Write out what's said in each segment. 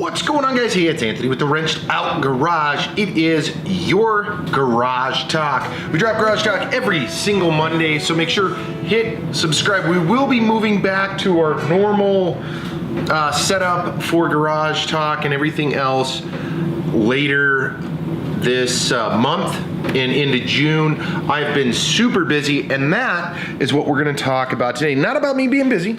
What's going on, guys? Hey, it's Anthony with the Wrenched Out Garage. It is your garage talk. We drop garage talk every single Monday, so make sure hit subscribe. We will be moving back to our normal setup for garage talk and everything else later this month and into June. I've been super busy, and that is what we're going to talk about today. Not about me being busy.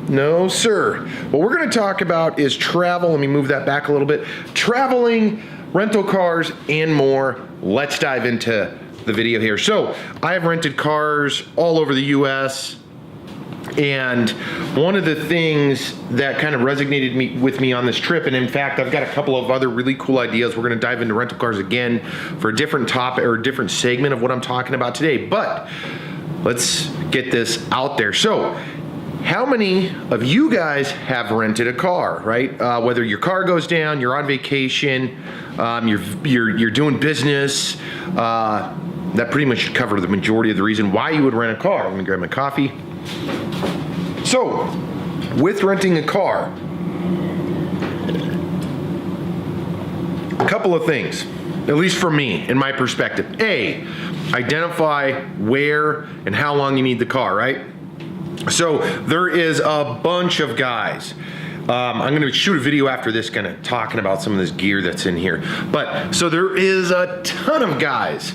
No, sir. What we're going to talk about is travel. Let me move that back a little bit. Traveling, rental cars, and more. Let's dive into the video here. So, I have rented cars all over the U.S., and one of the things that kind of resonated with me on this trip, and in fact, I've got a couple of other really cool ideas. We're going to dive into rental cars again for a different topic or a different segment of what I'm talking about today. But let's get this out there. So, how many of you guys have rented a car, right? Whether your car goes down, you're on vacation, you're doing business, that pretty much should cover the majority of the reason why you would rent a car. Let me grab my coffee. So, with renting a car, a couple of things, at least for me, in my perspective. A, identify where and how long you need the car, right? So there is a bunch of guys. I'm going to shoot a video after this kind of talking about some of this gear that's in here. But so there is a ton of guys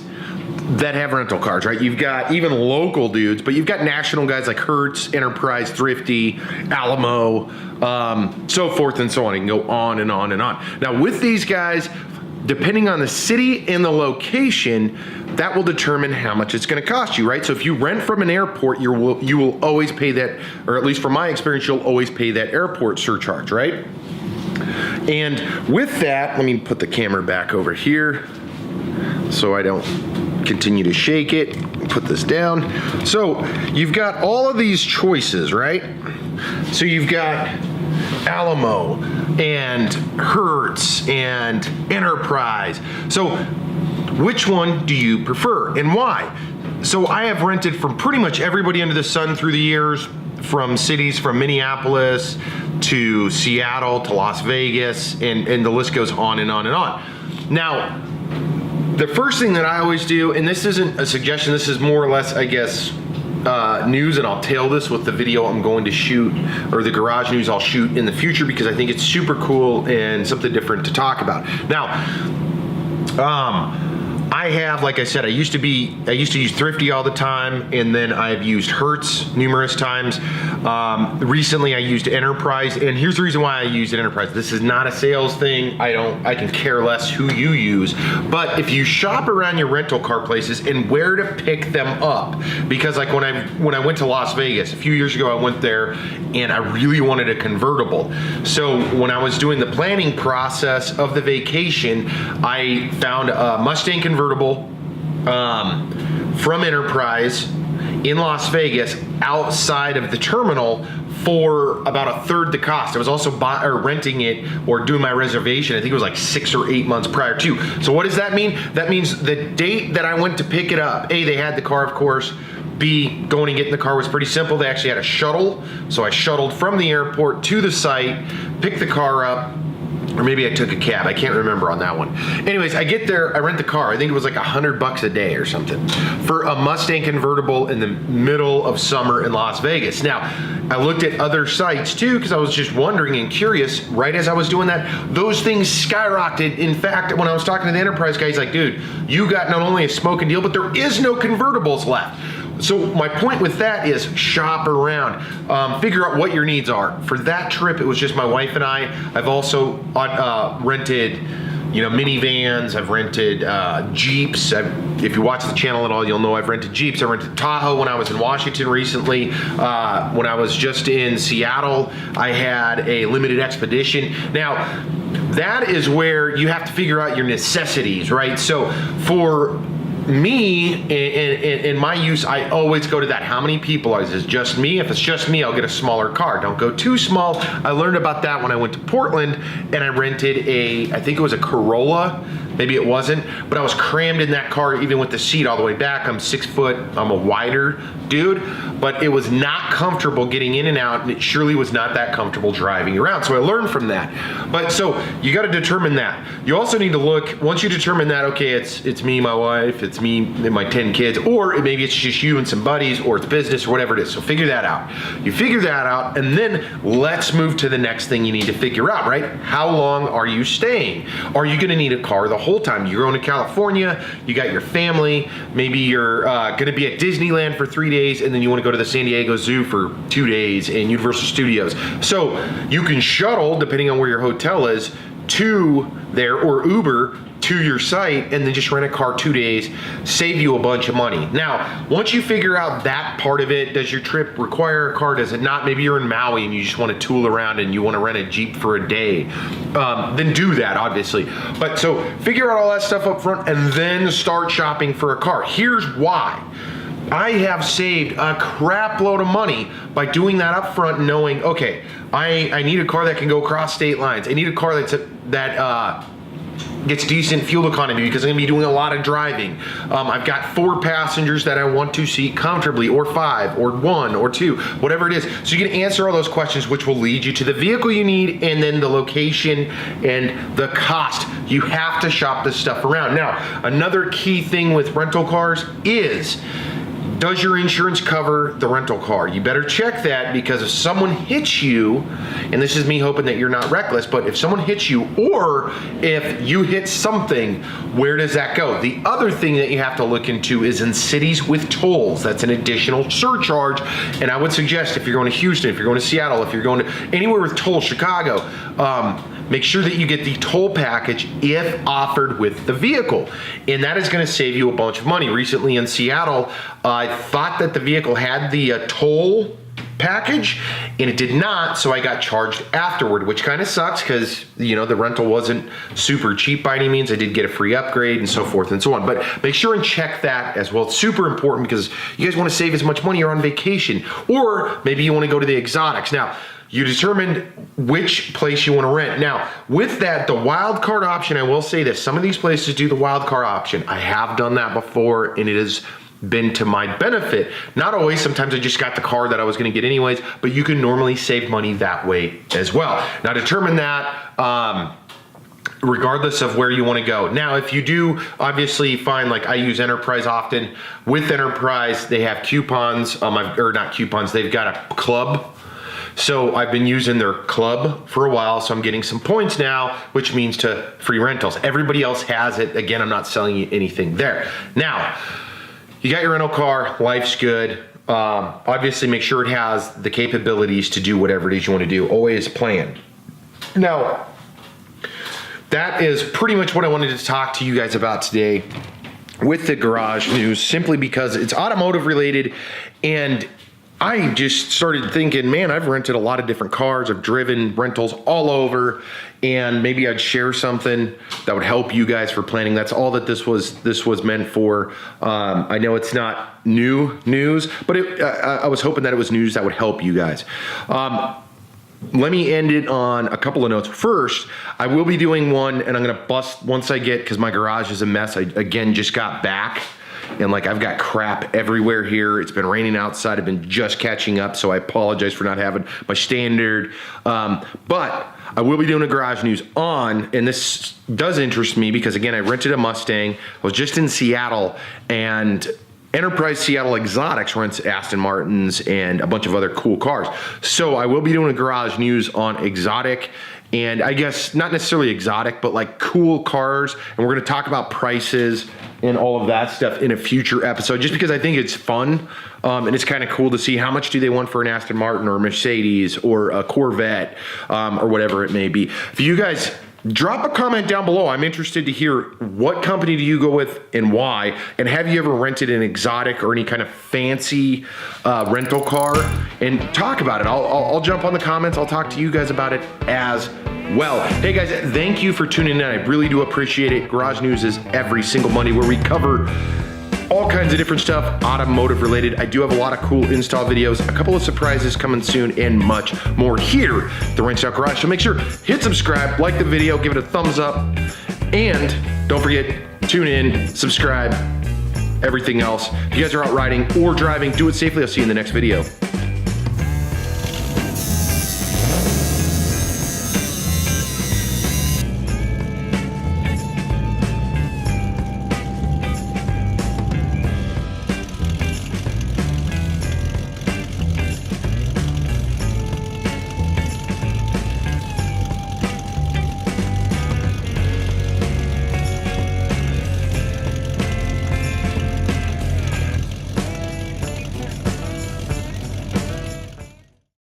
that have rental cars, right? You've got even local dudes, but you've got national guys like Hertz, Enterprise, Thrifty, Alamo, so forth and so on. You can go on and on and on. Now with these guys, depending on the city and the location, that will determine how much it's going to cost you, right? So if you rent from an airport, you will always pay that, or at least from my experience, you'll always pay that airport surcharge, right? And with that, let me put the camera back over here so I don't continue to shake it. Put this down. So you've got all of these choices, right? So you've got Alamo and Hertz and Enterprise. So which one do you prefer and why? So I have rented from pretty much everybody under the sun through the years, from cities from Minneapolis to Seattle to Las Vegas, and the list goes on and on and on. Now, the first thing that I always do, and this isn't a suggestion, this is more or less, I guess, news, and I'll tail this with the video I'm going to shoot, or the garage news I'll shoot in the future, because I think it's super cool and something different to talk about. Now, I have, like I said, I used to use Thrifty all the time, and then I've used Hertz numerous times. Recently I used Enterprise, and here's the reason why I used Enterprise. This is not a sales thing. I can care less who you use, but if you shop around your rental car places and where to pick them up, because like when I went to Las Vegas a few years ago, I went there and I really wanted a convertible. So when I was doing the planning process of the vacation, I found a Mustang convertible from Enterprise in Las Vegas outside of the terminal for about a third the cost. I was also renting it or doing my reservation, I think it was like 6 or 8 months prior to. So what does that mean? That means the date that I went to pick it up, A, they had the car, of course. B, going and getting the car was pretty simple. They actually had a shuttle. So I shuttled from the airport to the site, picked the car up, or maybe I took a cab. I can't remember on that one. Anyways, I get there, I rent the car. I think it was like $100 a day or something for a Mustang convertible in the middle of summer in Las Vegas. Now, I looked at other sites too, because I was just wondering and curious. Right as I was doing that, those things skyrocketed. In fact, when I was talking to the Enterprise guy, he's like, dude, you got not only a smoking deal, but there is no convertibles left. So my point with that is shop around, figure out what your needs are. For that trip, it was just my wife and I. I've also rented, minivans. I've rented Jeeps. If you watch the channel at all, you'll know I've rented Jeeps. I rented Tahoe when I was in Washington recently. When I was just in Seattle, I had a limited expedition. Now, that is where you have to figure out your necessities, right? So for me, in my use, I always go to that. How many people are? Is it just me? If it's just me, I'll get a smaller car. Don't go too small. I learned about that when I went to Portland and I rented I think it was a Corolla. Maybe it wasn't. but I was crammed in that car even with the seat all the way back. I'm 6 foot, I'm a wider dude, but it was not comfortable getting in and out, and it surely was not that comfortable driving around. So I learned from that. But so you got to determine that. You also need to look, once you determine that, okay, it's me, my wife, it's me and my 10 kids, or maybe it's just you and some buddies, or it's business, or whatever it is. So figure that out. You figure that out, and then let's move to the next thing you need to figure out, right? How long are you staying? Are you gonna need a car the whole time? You're going to California, you got your family, maybe you're gonna be at Disneyland for 3 days, and then you wanna go to the San Diego Zoo for 2 days and Universal Studios. So you can shuttle, depending on where your hotel is, to there, or Uber to your site, and then just rent a car 2 days, save you a bunch of money. Now, once you figure out that part of it, does your trip require a car, does it not? Maybe you're in Maui and you just want to tool around and you want to rent a Jeep for a day, then do that, obviously. But so figure out all that stuff up front and then start shopping for a car. Here's why. I have saved a crap load of money by doing that up front and knowing, okay, I need a car that can go across state lines. I need a car that gets decent fuel economy because I'm gonna be doing a lot of driving. I've got 4 passengers that I want to seat comfortably, or 5, or 1, or 2, whatever it is. So you can answer all those questions, which will lead you to the vehicle you need, and then the location and the cost. You have to shop this stuff around. Now, another key thing with rental cars is, does your insurance cover the rental car? You better check that, because if someone hits you, and this is me hoping that you're not reckless, but if someone hits you, or if you hit something, where does that go? The other thing that you have to look into is in cities with tolls. That's an additional surcharge, and I would suggest if you're going to Houston, if you're going to Seattle, if you're going to anywhere with tolls, Chicago, make sure that you get the toll package if offered with the vehicle. And that is gonna save you a bunch of money. Recently in Seattle, I thought that the vehicle had the toll package, and it did not, so I got charged afterward, which kind of sucks because, you know, the rental wasn't super cheap by any means. I did get a free upgrade and so forth and so on. But make sure and check that as well. It's super important because you guys wanna save as much money. You're on vacation, or maybe you wanna go to the exotics. Now, you determined which place you want to rent. Now, with that, the wild card option, I will say this, some of these places do the wild card option. I have done that before, and it has been to my benefit. Not always, sometimes I just got the car that I was gonna get anyways, but you can normally save money that way as well. Now, determine that, regardless of where you want to go. Now, if you do, obviously find, like I use Enterprise often. With Enterprise, they have coupons, or not coupons, they've got a club. So I've been using their club for a while, so I'm getting some points now, which means to free rentals. Everybody else has it. Again, I'm not selling you anything there. Now, you got your rental car, life's good. Obviously make sure it has the capabilities to do whatever it is you want to do. Always plan. Now, that is pretty much what I wanted to talk to you guys about today with the garage news, simply because it's automotive related, and I just started thinking, man, I've rented a lot of different cars. I've driven rentals all over, and maybe I'd share something that would help you guys for planning. That's all that this was meant for. I know it's not new news, but I was hoping that it was news that would help you guys. Let me end it on a couple of notes. First, I will be doing one, and I'm gonna bust once I get, because my garage is a mess. I, again, just got back. And like, I've got crap everywhere here. It's been raining outside. I've been just catching up, so I apologize for not having my standard. But I will be doing a garage news on, and this does interest me because, again, I rented a Mustang. I was just in Seattle, and Enterprise Seattle Exotics rents Aston Martins and a bunch of other cool cars. So I will be doing a garage news on exotic, and I guess not necessarily exotic, but like cool cars. And we're gonna talk about prices and all of that stuff in a future episode, just because I think it's fun. And it's kind of cool to see how much do they want for an Aston Martin or a Mercedes or a Corvette, or whatever it may be. If you guys drop a comment down below, I'm interested to hear what company do you go with and why, and have you ever rented an exotic or any kind of fancy rental car, and talk about it. I'll jump on the comments. I'll talk to you guys about it as well. Hey guys, thank you for tuning in. I really do appreciate it. Garage News is every single Monday, where we cover all kinds of different stuff, automotive related. I do have a lot of cool install videos, a couple of surprises coming soon, and much more here at the Wrench Out Garage. So make sure, hit subscribe, like the video, give it a thumbs up, and don't forget, tune in, subscribe, everything else. If you guys are out riding or driving, do it safely. I'll see you in the next video.